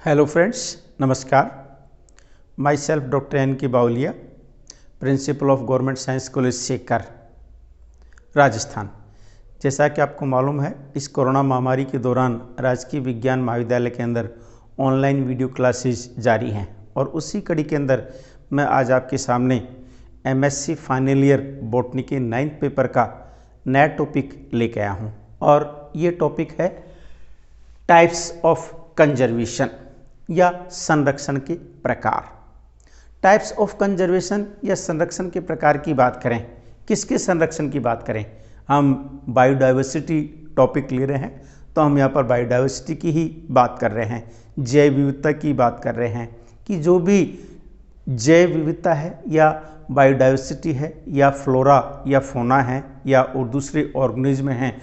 Hello friends, नमस्कार। My self doctor N K Bawaliya, principal of government science college Sikar, Rajasthan. जैसा कि आपको मालूम है, इस कोरोना महामारी के दौरान राजकीय विज्ञान महाविद्यालय के अंदर ऑनलाइन वीडियो क्लासेस जारी हैं और उसी कड़ी के अंदर मैं आज आपके सामने एमएससी फाइनल ईयर बॉटनी के 9th पेपर का नया टॉपिक लेके आया हूँ और ये टॉपिक है टाइप्स ऑफ कंजर्वेशन या संरक्षण के प्रकार। टाइप्स ऑफ कंजर्वेशन या संरक्षण के प्रकार की बात करें, किसके संरक्षण की बात करें, हम बायोडाइवर्सिटी टॉपिक ले रहे हैं तो हम यहाँ पर बायोडाइवर्सिटी की ही बात कर रहे हैं, जैव विविधता की बात कर रहे हैं कि जो भी जैव विविधता है या बायोडाइवर्सिटी है या फ्लोरा या फोना है या और दूसरे ऑर्गेनिज्म हैं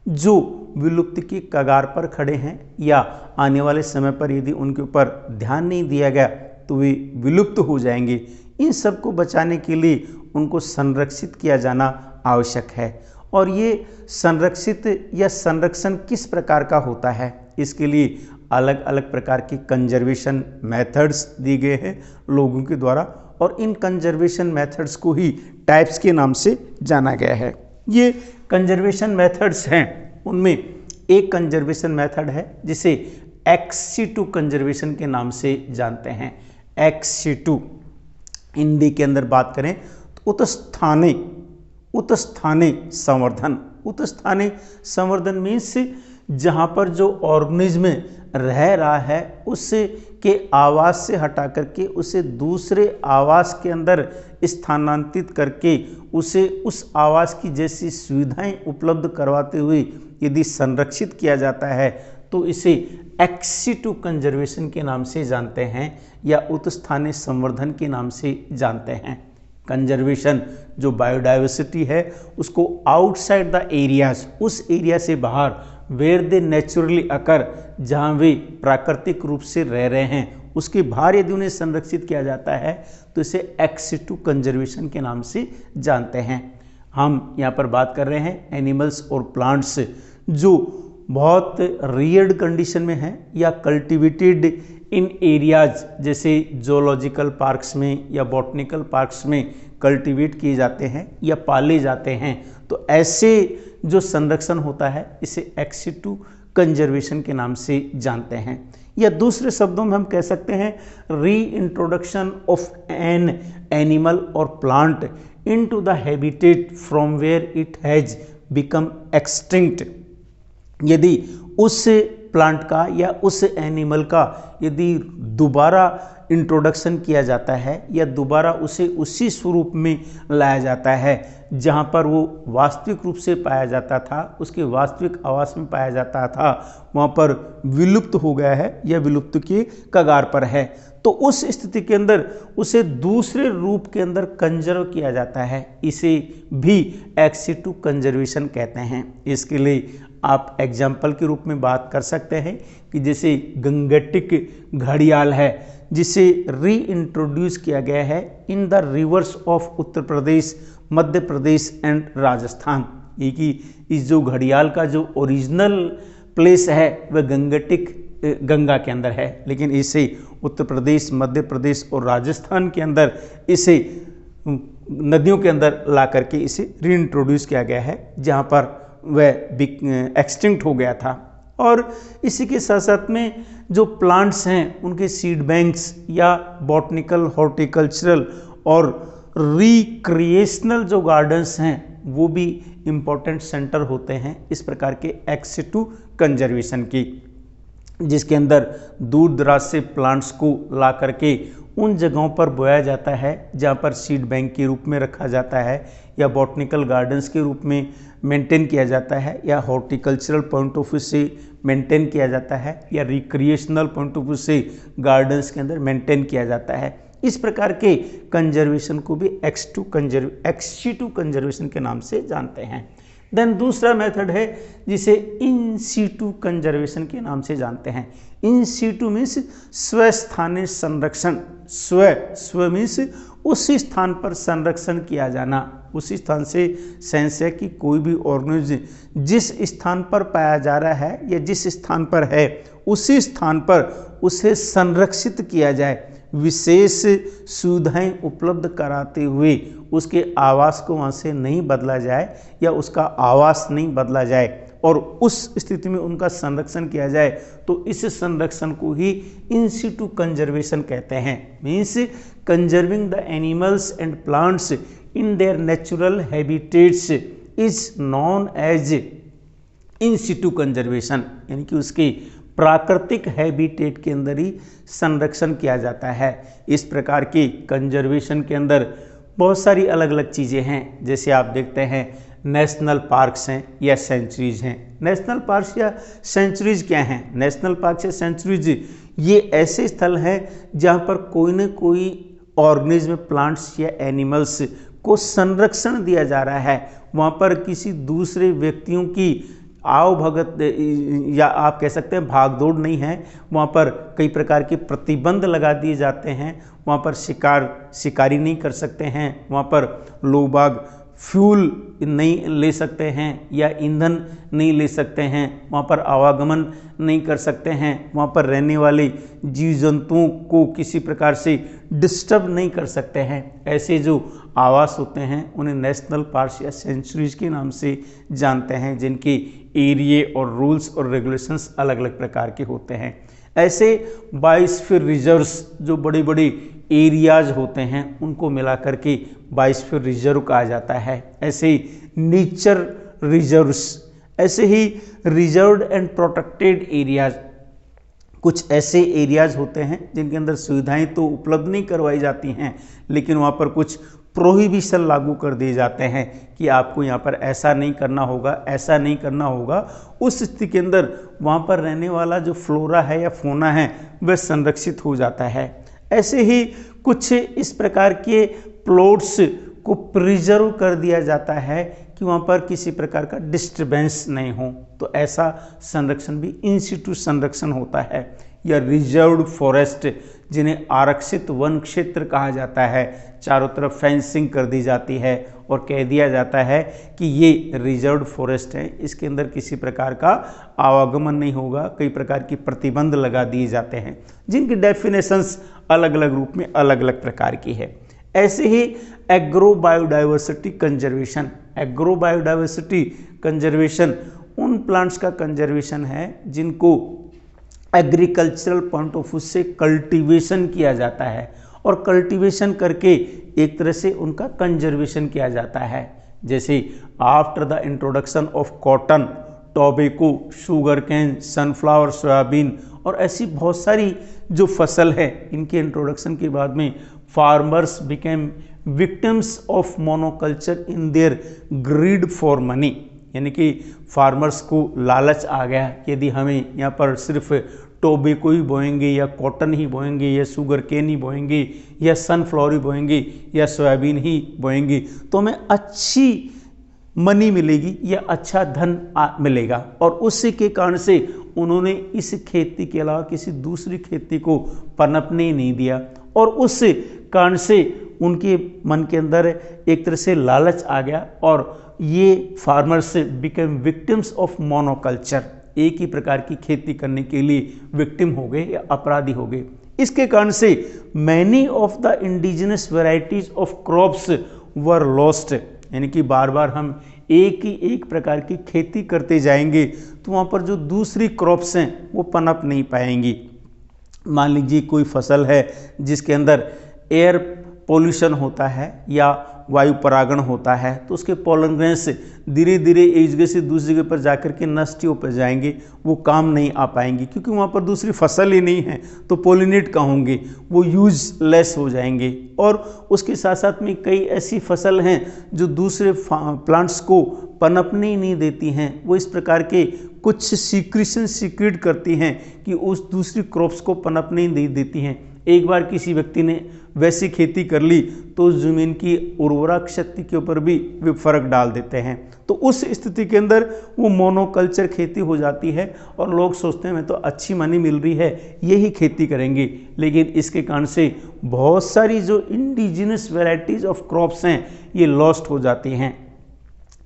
जो विलुप्ति की कगार पर खड़े हैं या आने वाले समय पर यदि उनके ऊपर ध्यान नहीं दिया गया तो वे विलुप्त हो जाएंगे। इन सब को बचाने के लिए उनको संरक्षित किया जाना आवश्यक है। और ये संरक्षित या संरक्षण किस प्रकार का होता है, इसके लिए अलग अलग प्रकार की कंजर्वेशन मेथड्स दी गए हैं लोगों के द्वारा और इन कंजर्वेशन मेथड्स को ही टाइप्स के नाम से जाना गया है। ये कंजर्वेशन मेथड्स हैं, उनमें एक कंजर्वेशन मेथड है जिसे एक्स-सी-टू कंजर्वेशन के नाम से जानते हैं। एक्स-सी-टू हिंदी के अंदर बात करें तो उत्स्थाने संवर्धन। उत्स्थाने संवर्धन मीन्स जहाँ पर जो ऑर्गेनिज्म रह रहा है उससे के आवास से हटा करके उसे दूसरे आवास के अंदर स्थानांतरित करके उसे उस आवास की जैसी सुविधाएं उपलब्ध करवाते हुए यदि संरक्षित किया जाता है तो इसे एक्स-सी-टू कंजर्वेशन के नाम से जानते हैं या उत्स्थाने संवर्धन के नाम से जानते हैं। कंजर्वेशन जो बायोडाइवर्सिटी है उसको आउटसाइड द एरियाज, उस एरिया से बाहर वेयर दे नेचुरली अकर, जहाँ वे प्राकृतिक रूप से रह रहे हैं उसके बाहर यदि उन्हें संरक्षित किया जाता है तो इसे एक्स-सी-टू कंजर्वेशन के नाम से जानते हैं। हम यहाँ पर बात कर रहे हैं एनिमल्स और प्लांट्स जो बहुत रियर्ड कंडीशन में हैं या कल्टिवेटेड इन एरियाज, जैसे जोलॉजिकल पार्क्स में या बॉटनिकल पार्क्स में कल्टिवेट किए जाते हैं या पाले जाते हैं, तो ऐसे जो संरक्षण होता है इसे एक्स-सी-टू कंजर्वेशन के नाम से जानते हैं। या दूसरे शब्दों में हम कह सकते हैं reintroduction of an animal और plant into the habitat from where it has become extinct. यदि उस प्लांट का या उस एनिमल का यदि दोबारा इंट्रोडक्शन किया जाता है या दोबारा उसे उसी स्वरूप में लाया जाता है जहाँ पर वो वास्तविक रूप से पाया जाता था, उसके वास्तविक आवास में पाया जाता था, वहाँ पर विलुप्त हो गया है या विलुप्त के कगार पर है, तो उस स्थिति के अंदर उसे दूसरे रूप के अंदर कंजर्व किया जाता है, इसे भी एक्स-सी-टू कंजर्वेशन कहते हैं। इसके लिए आप एग्जाम्पल के रूप में बात कर सकते हैं कि जैसे गंगटिक घड़ियाल है जिसे री इंट्रोड्यूस किया गया है in the reverse of Uttar Pradesh, Madhya Pradesh and Rajasthan. ये कि इस जो घड़ियाल का जो ओरिजिनल प्लेस है वह गंगटिक गंगा के अंदर है, लेकिन इसे उत्तर प्रदेश, मध्य प्रदेश और राजस्थान के अंदर इसे नदियों के अंदर ला करके इसे री इंट्रोड्यूस किया गया है जहाँ पर वह एक्सटिंक्ट हो गया था। और इसी के साथ साथ में जो प्लांट्स हैं उनके सीड बैंक्स या बॉटनिकल, हॉर्टिकल्चरल और रिक्रिएशनल जो गार्डन्स हैं वो भी इम्पोर्टेंट सेंटर होते हैं इस प्रकार के एक्स-सी-टू कंजर्वेशन की, जिसके अंदर दूर दराज से प्लांट्स को ला करके उन जगहों पर बोया जाता है जहाँ पर सीड बैंक के रूप में रखा जाता है या बॉटनिकल गार्डन्स के रूप में मेंटेन किया जाता है या हॉर्टिकल्चरल पॉइंट ऑफ व्यू से मेंटेन किया जाता है या रिक्रिएशनल पॉइंट ऑफ व्यू से गार्डन्स के अंदर मेंटेन किया जाता है। इस प्रकार के कंजर्वेशन को भी एक्स-सी-टू कंजर्वेशन के नाम से जानते हैं। देन दूसरा मेथड है जिसे इन सीटू कंजर्वेशन के नाम से जानते हैं। इन सीटू मीन्स स्वस्थानीय संरक्षण। स्व मीन्स उसी स्थान पर संरक्षण किया जाना। उसी स्थान से सेंस है कि कोई भी ऑर्गेनिज्म जिस स्थान पर पाया जा रहा है या जिस स्थान पर है उसी स्थान पर उसे संरक्षित किया जाए, विशेष सुविधाएं उपलब्ध कराते हुए उसके आवास को वहाँ से नहीं बदला जाए या उसका आवास नहीं बदला जाए और उस स्थिति में उनका संरक्षण किया जाए, तो इस संरक्षण को ही इन सीटू कंजर्वेशन कहते हैं। Means conserving the animals and plants in their natural habitats is known as in situ conservation, यानी कि उसके प्राकृतिक हैबिटेट के अंदर ही संरक्षण किया जाता है। इस प्रकार के कंजर्वेशन के अंदर बहुत सारी अलग अलग चीज़ें हैं, जैसे आप देखते हैं नेशनल पार्क्स हैं या सेंचुरीज हैं। नेशनल पार्क्स या सेंचुरीज क्या हैं? नेशनल पार्क्स या सेंचुरीज ये ऐसे स्थल हैं जहाँ पर कोई न कोई ऑर्गेनिज्म, प्लांट्स या एनिमल्स को संरक्षण दिया जा रहा है। वहाँ पर किसी दूसरे व्यक्तियों की आओ भगत या आप कह सकते हैं भागदौड़ नहीं है। वहाँ पर कई प्रकार के प्रतिबंध लगा दिए जाते हैं। वहाँ पर शिकारी नहीं कर सकते हैं, वहाँ पर लोग बाग फ्यूल नहीं ले सकते हैं या ईंधन नहीं ले सकते हैं, वहाँ पर आवागमन नहीं कर सकते हैं, वहाँ पर रहने वाले जीव जंतुओं को किसी प्रकार से डिस्टर्ब नहीं कर सकते हैं। ऐसे जो आवास होते हैं उन्हें नेशनल पार्क्स या सेंचुरीज के नाम से जानते हैं, जिनके एरिए और रूल्स और रेगुलेशंस अलग अलग प्रकार के होते हैं। ऐसे बायोस्फीयर रिजर्व्स जो बड़े बड़े एरियाज होते हैं उनको मिला करके बायोस्फीयर रिजर्व कहा जाता है। ऐसे ही नेचर रिजर्व्स, ऐसे ही रिजर्व्ड एंड प्रोटेक्टेड एरियाज, कुछ ऐसे एरियाज होते हैं जिनके अंदर सुविधाएं तो उपलब्ध नहीं करवाई जाती हैं, लेकिन वहाँ पर कुछ प्रोहिबिशन लागू कर दिए जाते हैं कि आपको यहाँ पर ऐसा नहीं करना होगा, ऐसा नहीं करना होगा। उस स्थिति के अंदर वहाँ पर रहने वाला जो फ्लोरा है या फोना है वह संरक्षित हो जाता है। ऐसे ही कुछ इस प्रकार के प्लॉट्स को प्रिजर्व कर दिया जाता है कि वहाँ पर किसी प्रकार का डिस्टर्बेंस नहीं हो, तो ऐसा संरक्षण भी इन सीटू संरक्षण होता है। या रिजर्व्ड फॉरेस्ट, जिन्हें आरक्षित वन क्षेत्र कहा जाता है, चारों तरफ फेंसिंग कर दी जाती है और कह दिया जाता है कि ये रिजर्व्ड फॉरेस्ट है, इसके अंदर किसी प्रकार का आवागमन नहीं होगा। कई प्रकार की प्रतिबंध लगा दिए जाते हैं, जिनकी डेफिनेशंस अलग अलग रूप में अलग अलग प्रकार की है। ऐसे ही agro biodiversity conservation. Agro biodiversity conservation उन प्लांट्स का कंजर्वेशन है जिनको एग्रीकल्चरल पॉइंट ऑफ व्यू से कल्टीवेशन किया जाता है और कल्टीवेशन करके एक तरह से उनका कंजर्वेशन किया जाता है। जैसे after the introduction of cotton, tobacco, sugar cane, sunflower, soybean और ऐसी बहुत सारी जो फसल है, इनके इंट्रोडक्शन के बाद में farmers became victims of monoculture in their greed for money, यानी कि फार्मर्स को लालच आ गया कि यदि हमें यहाँ पर सिर्फ टोबैको ही बोएंगे या कॉटन ही बोएंगे या शुगर केन ही बोएंगे या सनफ्लावर ही बोएंगे या सोयाबीन ही बोएंगे तो हमें अच्छी मनी मिलेगी या अच्छा धन मिलेगा। और उसी के कारण से उन्होंने इस खेती के अलावा किसी दूसरी खेती को पनपने नहीं दिया और उस कारण से उनके मन के अंदर एक तरह से लालच आ गया और ये farmers become victims of monoculture, एक ही प्रकार की खेती करने के लिए विक्टिम हो गए या अपराधी हो गए। इसके कारण से many of the indigenous varieties of crops were lost, यानी कि बार बार हम एक ही एक प्रकार की खेती करते जाएंगे तो वहाँ पर जो दूसरी क्रॉप्स हैं वो पनप नहीं पाएंगी। मान लीजिए कोई फसल है जिसके अंदर एयर पोल्यूशन होता है या वायु परागण होता है, तो उसके पोलन ग्रेन्स धीरे धीरे एक जगह से दूसरी जगह पर जाकर के नष्ट हो जाएंगे, वो काम नहीं आ पाएंगी क्योंकि वहाँ पर दूसरी फसल ही नहीं है, तो पोलिनेट कहाँ होंगे, वो यूजलेस हो जाएंगे। और उसके साथ साथ में कई ऐसी फसल हैं जो दूसरे प्लांट्स को पनपने ही नहीं देती हैं, वो इस प्रकार के कुछ सीक्रेशन सीक्रेट करती हैं कि उस दूसरी क्रॉप्स को पनपने नहीं देती हैं। एक बार किसी व्यक्ति ने वैसी खेती कर ली तो ज़मीन की उर्वरक शक्ति के ऊपर भी वे फर्क डाल देते हैं। तो उस स्थिति के अंदर वो मोनोकल्चर खेती हो जाती है और लोग सोचते हैं मैं तो अच्छी मनी मिल रही है यही खेती करेंगे, लेकिन इसके कारण से बहुत सारी जो इंडिजिनस वैरायटीज ऑफ क्रॉप्स हैं ये लॉस्ट हो जाती हैं।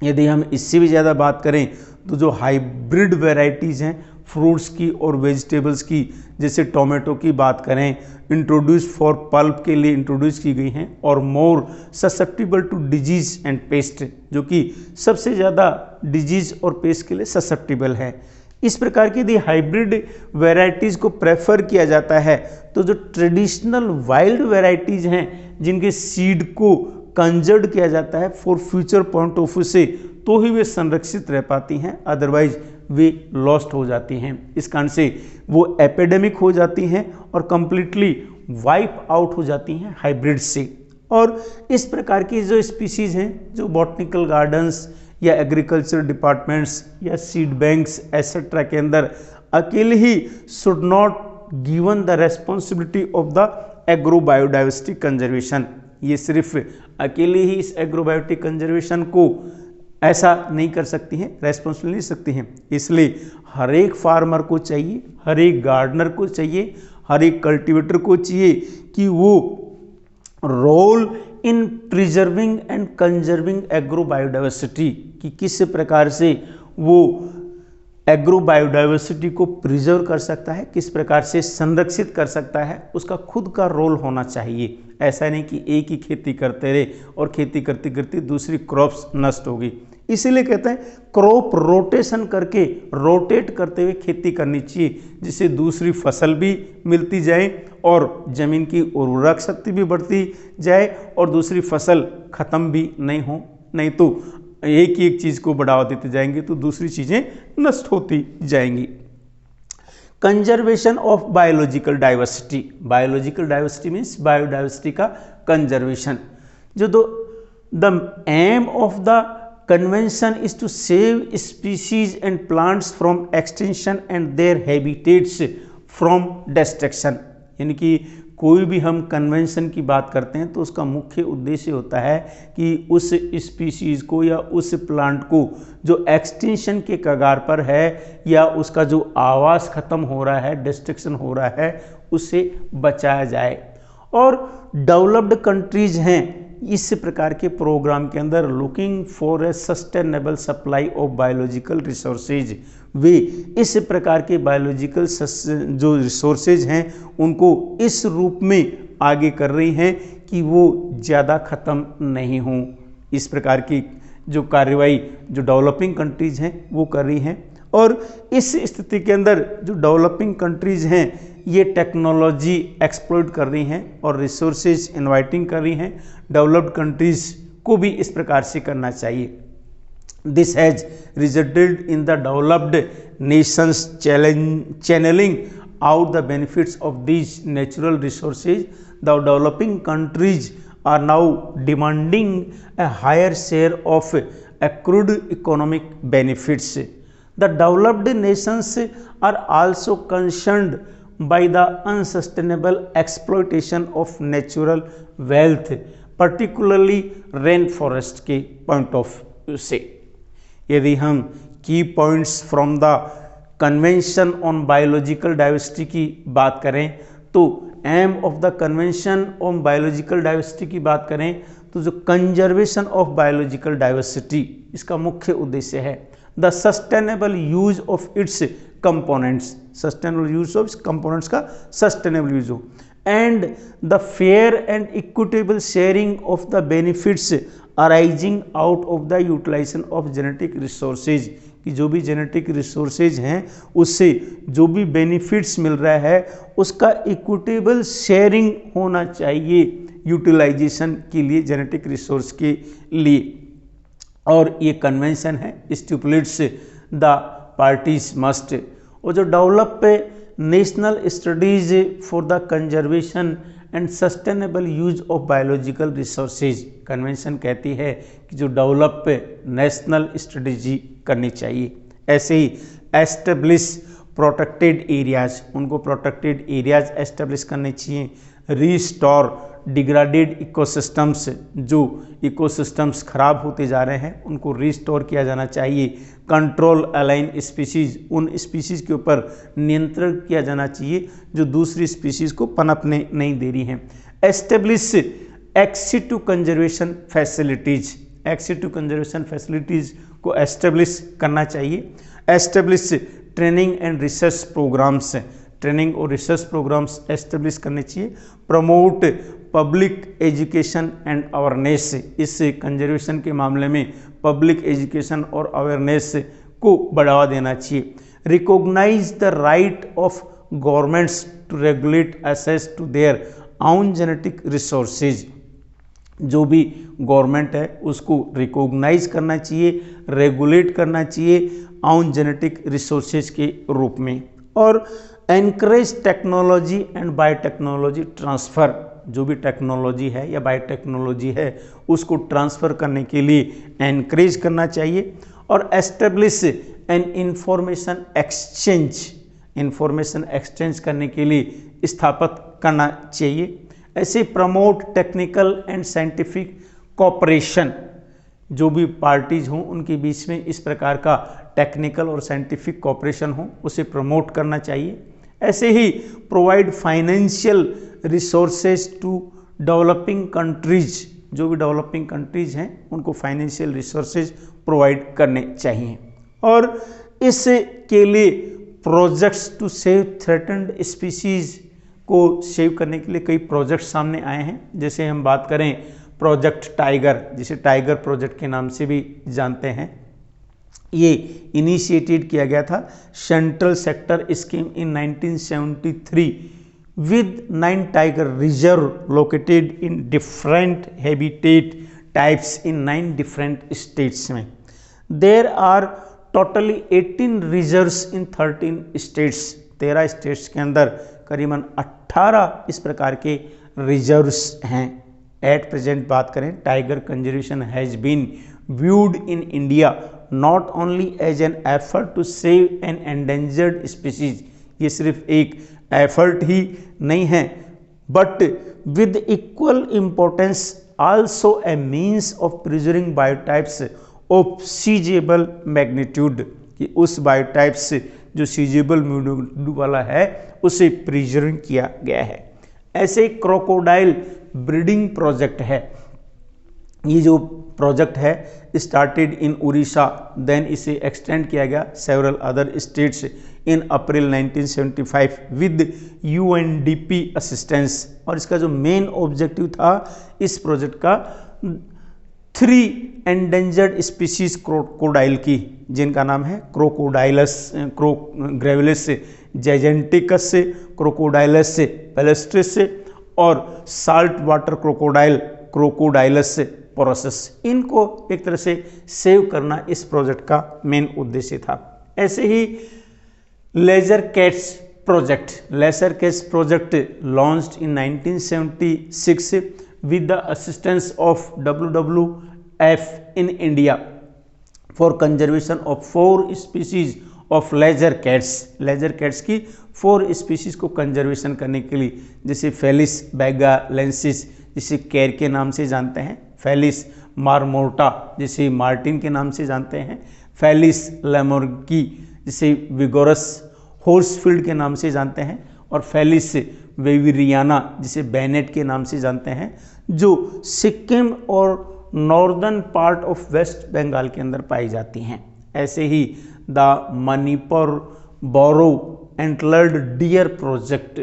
यदि हम इससे भी ज़्यादा बात करें तो जो हाइब्रिड वैरायटीज़ हैं फ्रूट्स की और वेजिटेबल्स की, जैसे टोमेटो की बात करें, इंट्रोड्यूस फॉर पल्प के लिए इंट्रोड्यूस की गई हैं और more susceptible to disease and pest, जो कि सबसे ज़्यादा डिजीज और पेस्ट के लिए ससेप्टिबल है। इस प्रकार की यदि हाइब्रिड वैरायटीज़ को प्रेफर किया जाता है तो जो ट्रेडिशनल वाइल्ड वैरायटीज़ हैं जिनके सीड को कंजर्व किया जाता है for future point of view से, तो ही वे संरक्षित रह पाती हैं, अदरवाइज वे लॉस्ट हो जाती हैं। इस कारण से वो एपिडेमिक हो जाती हैं और कंप्लीटली वाइप आउट हो जाती हैं हाइब्रिड से। और इस प्रकार की जो स्पीसीज़ हैं जो बॉटनिकल गार्डन्स या एग्रीकल्चर डिपार्टमेंट्स या सीड बैंक्स एसेट्रा के अंदर अकेले he should not given the responsibility of the agro biodiversity conservation. ये सिर्फ अकेले ही इस एग्रोबायोटिक कंजर्वेशन को ऐसा नहीं कर सकती हैं, रेस्पॉन्सिबल नहीं सकती हैं। इसलिए हर एक फार्मर को चाहिए, हर एक गार्डनर को चाहिए, हर एक कल्टीवेटर को चाहिए कि वो role in preserving and conserving agro biodiversity, कि किस प्रकार से वो एग्रो बायोडाइवर्सिटी को प्रिजर्व कर सकता है, किस प्रकार से संरक्षित कर सकता है, उसका खुद का रोल होना चाहिए। ऐसा नहीं कि एक ही खेती करते रहे और खेती करते करते दूसरी क्रॉप्स नष्ट होगी। इसीलिए कहते हैं क्रॉप रोटेशन करके, रोटेट करते हुए खेती करनी चाहिए, जिससे दूसरी फसल भी मिलती जाए और ज़मीन की उर्वरक शक्ति भी बढ़ती जाए और दूसरी फसल खत्म भी नहीं हो। नहीं तो एक ही एक चीज़ को बढ़ावा देते जाएंगे तो दूसरी चीज़ें नष्ट होती जाएंगी। Conservation of biological diversity, biological diversity means biodiversity का कंजर्वेशन। जो the aim of the convention is to save species and plants from extension and their habitats from destruction. यानी कि कोई भी हम कन्वेंशन की बात करते हैं तो उसका मुख्य उद्देश्य होता है कि उस स्पीसीज को या उस प्लांट को जो एक्सटेंशन के कगार पर है या उसका जो आवास खत्म हो रहा है, डिस्ट्रक्शन हो रहा है, उससे बचाया जाए। और डेवलप्ड कंट्रीज हैं इस प्रकार के प्रोग्राम के अंदर looking for a sustainable supply of biological resources, वे इस प्रकार के बायोलॉजिकल जो रिसोर्सेज हैं उनको इस रूप में आगे कर रही हैं कि वो ज़्यादा ख़त्म नहीं हों। इस प्रकार की जो कार्रवाई जो डेवलपिंग कंट्रीज़ हैं वो कर रही हैं। और इस स्थिति के अंदर जो डेवलपिंग कंट्रीज़ हैं ये टेक्नोलॉजी एक्सप्लॉइट कर रही हैं और रिसोर्सेज इन्वाइटिंग कर रही हैं। डेवलप्ड कंट्रीज़ को भी इस प्रकार से करना चाहिए। This has resulted in the developed nations channeling out the benefits of these natural resources. The developing countries are now demanding a higher share of accrued economic benefits. The developed nations are also concerned by the unsustainable exploitation of natural wealth, particularly rainforest के point of view से। यदि हम key points from the convention on biological diversity की बात करें तो aim of the convention on biological diversity की बात करें तो जो कंजर्वेशन ऑफ बायोलॉजिकल डाइवर्सिटी इसका मुख्य उद्देश्य है the sustainable use of its components, sustainable use of components का सस्टेनेबल यूज हो, and the fair and equitable sharing of the benefits arising out of the utilization of genetic resources, कि जो भी genetic resources हैं उससे जो भी benefits मिल रहा है उसका इक्विटेबल शेयरिंग होना चाहिए यूटिलाइजेशन के लिए, जेनेटिक रिसोर्स के लिए। और ये कन्वेंशन है स्टिपुलेट्स द पार्टीज मस्ट, और जो develop national studies for the conservation and sustainable use of biological resources, convention कहती है कि जो डेवलप नेशनल स्ट्रेटजी करनी चाहिए। ऐसे ही एस्टेब्लिश प्रोटेक्टेड एरियाज, उनको प्रोटेक्टेड एरियाज एस्टेब्लिश करने चाहिए। रीस्टोर डिग्रेडेड इकोसिस्टम्स, जो इकोसिस्टम्स खराब होते जा रहे हैं उनको रीस्टोर किया जाना चाहिए। कंट्रोल अलाइन स्पीशीज, उन स्पीशीज के ऊपर नियंत्रण किया जाना चाहिए जो दूसरी स्पीशीज को पनपने नहीं दे रही हैं। Establish ex situ conservation facilities, ex situ conservation facilities को एस्टेब्लिश करना चाहिए। Establish training and research programmes, training और रिसर्च प्रोग्राम्स एस्टेब्लिश करने चाहिए। Promote public education and awareness, इस कंजर्वेशन के मामले में पब्लिक एजुकेशन और अवेयरनेस को बढ़ावा देना चाहिए। Recognise the right of governments to regulate access to their own genetic resources, जो भी गवर्नमेंट है उसको रिकॉग्नाइज करना चाहिए, रेगुलेट करना चाहिए ओन जेनेटिक रिसोर्सेज के रूप में। और encourage technology and biotechnology transfer, जो भी टेक्नोलॉजी है या बायोटेक्नोलॉजी है उसको ट्रांसफ़र करने के लिए एनकरेज करना चाहिए। और establish an information exchange, information exchange करने के लिए स्थापित करना चाहिए। ऐसे promote technical and scientific cooperation, जो भी पार्टीज हों उनके बीच में इस प्रकार का टेक्निकल और साइंटिफिक कोऑपरेशन हो उसे प्रमोट करना चाहिए। ऐसे ही provide financial resources to developing countries, जो भी डेवलपिंग कंट्रीज हैं उनको फाइनेंशियल रिसोर्सेज प्रोवाइड करने चाहिए। और इसके लिए projects to save threatened species को सेव करने के लिए कई प्रोजेक्ट सामने आए हैं। जैसे हम बात करें प्रोजेक्ट टाइगर, जिसे टाइगर प्रोजेक्ट के नाम से भी जानते हैं, ये इनिशिएटेड किया गया था central sector scheme in 1973 with 9 tiger reserve located in different habitat types in 9 different states में। There are totally 18 reserves in 13 states, 13 states के अंदर करीबन 18 इस प्रकार के रिजर्व्स हैं। एट प्रेजेंट बात करें tiger conservation has been viewed in India not only as an effort to save an endangered species, ये सिर्फ एक एफर्ट ही नहीं है, but with equal importance also a means of preserving biotypes of sizeable magnitude, कि उस बायोटाइप्स जो सीजेबल magnitude वाला है उसे प्रिजर्व किया गया है। ऐसे क्रोकोडाइल ब्रीडिंग प्रोजेक्ट है, ये जो प्रोजेक्ट है स्टार्टेड इन उड़ीसा, देन इसे एक्सटेंड किया गया several other states in April 1975 with UNDP assistance. और इसका जो मेन ऑब्जेक्टिव था इस प्रोजेक्ट का 3 एंडेंजर्ड स्पीशीज क्रोकोडाइल की, जिनका नाम है क्रोकोडाइलस ग्रेविलिस जैजेंटिकस, क्रोकोडाइलस पेलेस्ट्रिस और salt water crocodile Crocodylus porosus. इनको एक तरह से सेव करना इस प्रोजेक्ट का मेन उद्देश्य था। ऐसे ही lesser cats project, lesser cats project launched in 1976 with the assistance of WWF in India for conservation of 4 species of lesser cats. Lesser cats की 4 स्पीशीज को कंजर्वेशन करने के लिए, जैसे फेलिस बैगालेंसिस जिसे कैर के नाम से जानते हैं, फेलिस मारमोर्टा जिसे मार्टिन के नाम से जानते हैं, फेलिस लेमोर्गी जिसे विगोरस होर्सफील्ड के नाम से जानते हैं, और फेलिस वेविरियाना जिसे बेनेट के नाम से जानते हैं, जो सिक्किम और northern part of West Bengal के अंदर पाई जाती हैं। ऐसे ही the Manipur brow antlered deer project,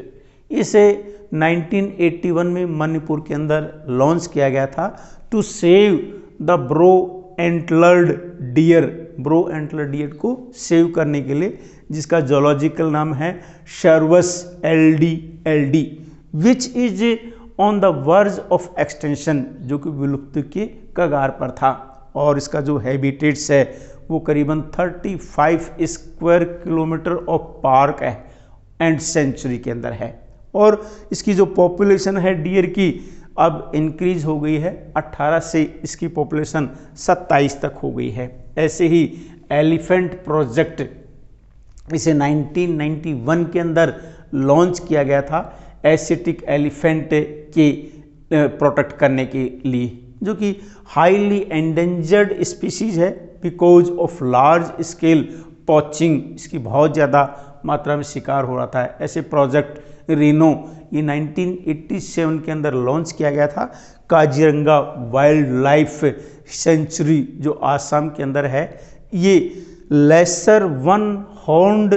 इसे 1981 में मणिपुर के अंदर लॉन्च किया गया था to save the brow antlered deer, brow antlered deer को सेव करने के लिए, जिसका जोलॉजिकल नाम है शर्वस LD which is on the verge of extension, जो कि विलुप्त के कगार पर था। और इसका जो हैबिटेट्स है वो करीबन 35 स्क्वायर किलोमीटर ऑफ पार्क है एंड सेंचुरी के अंदर है। और इसकी जो पॉपुलेशन है डियर की अब इंक्रीज हो गई है, 18 से इसकी पॉपुलेशन 27 तक हो गई है। ऐसे ही एलिफेंट प्रोजेक्ट इसे 1991 के अंदर लॉन्च किया गया था एसिटिक एलिफेंट के प्रोटेक्ट करने के लिए, जो कि हाईली एंडेंजर्ड स्पीशीज है because of large scale poaching, इसकी बहुत ज़्यादा मात्रा में शिकार हो रहा था। ऐसे प्रोजेक्ट रीनो ये 1987 के अंदर लॉन्च किया गया था। काजीरंगा वाइल्ड लाइफ सेंचुरी जो आसाम के अंदर है, ये lesser one horned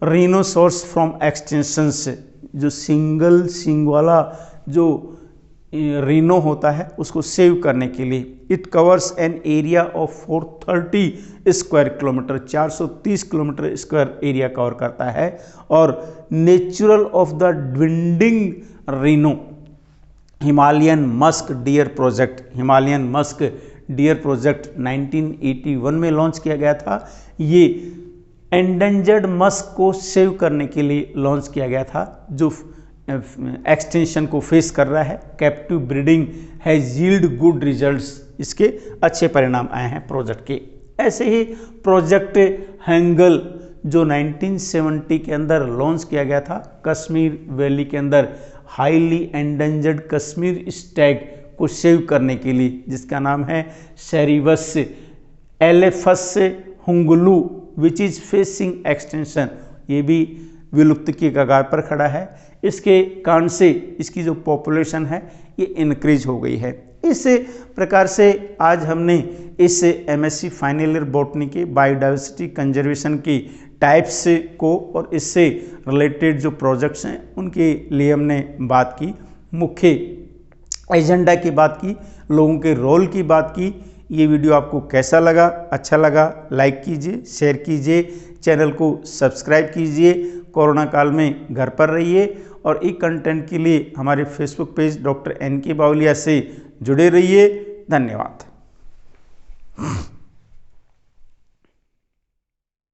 rhinoceros from extension से, जो सिंगल सिंग वाला जो रीनो होता है उसको सेव करने के लिए। It covers an area of 430 square kilometre, 430 kilometre square area cover करता है। और natural of the dwindling rhino Himalayan musk deer project, Himalayan musk deer project 1981 में लॉन्च किया गया था। ये एंडेंजर्ड मस्क को सेव करने के लिए लॉन्च किया गया था, जो एक्सटेंशन को फेस कर रहा है। Captive breeding has yield good results, इसके अच्छे परिणाम आए हैं प्रोजेक्ट के। ऐसे ही प्रोजेक्ट हैंगल जो 1970 के अंदर लॉन्च किया गया था कश्मीर वैली के अंदर हाईली एंडेंजर्ड कश्मीर स्टैग को सेव करने के लिए, जिसका नाम है सेरिवस एलेफस हुंगलू विच इज फेसिंग एक्सटेंशन, ये भी विलुप्त की कगार पर खड़ा है। इसके कारण से इसकी जो पॉपुलेशन है ये इंक्रीज हो गई है। इस प्रकार से आज हमने इस एमएससी फाइनल ईयर बॉटनी के बायोडाइवर्सिटी कंजर्वेशन की टाइप्स को और इससे रिलेटेड जो प्रोजेक्ट्स हैं उनके लिए हमने बात की, मुख्य एजेंडा की बात की, लोगों के रोल की बात की। ये वीडियो आपको कैसा लगा? अच्छा लगा लाइक कीजिए, शेयर कीजिए, चैनल को सब्सक्राइब कीजिए। कोरोना काल में घर पर रहिए और ई कंटेंट के लिए हमारे फेसबुक पेज डॉक्टर NK बावलिया से जुड़े रहिए। धन्यवाद।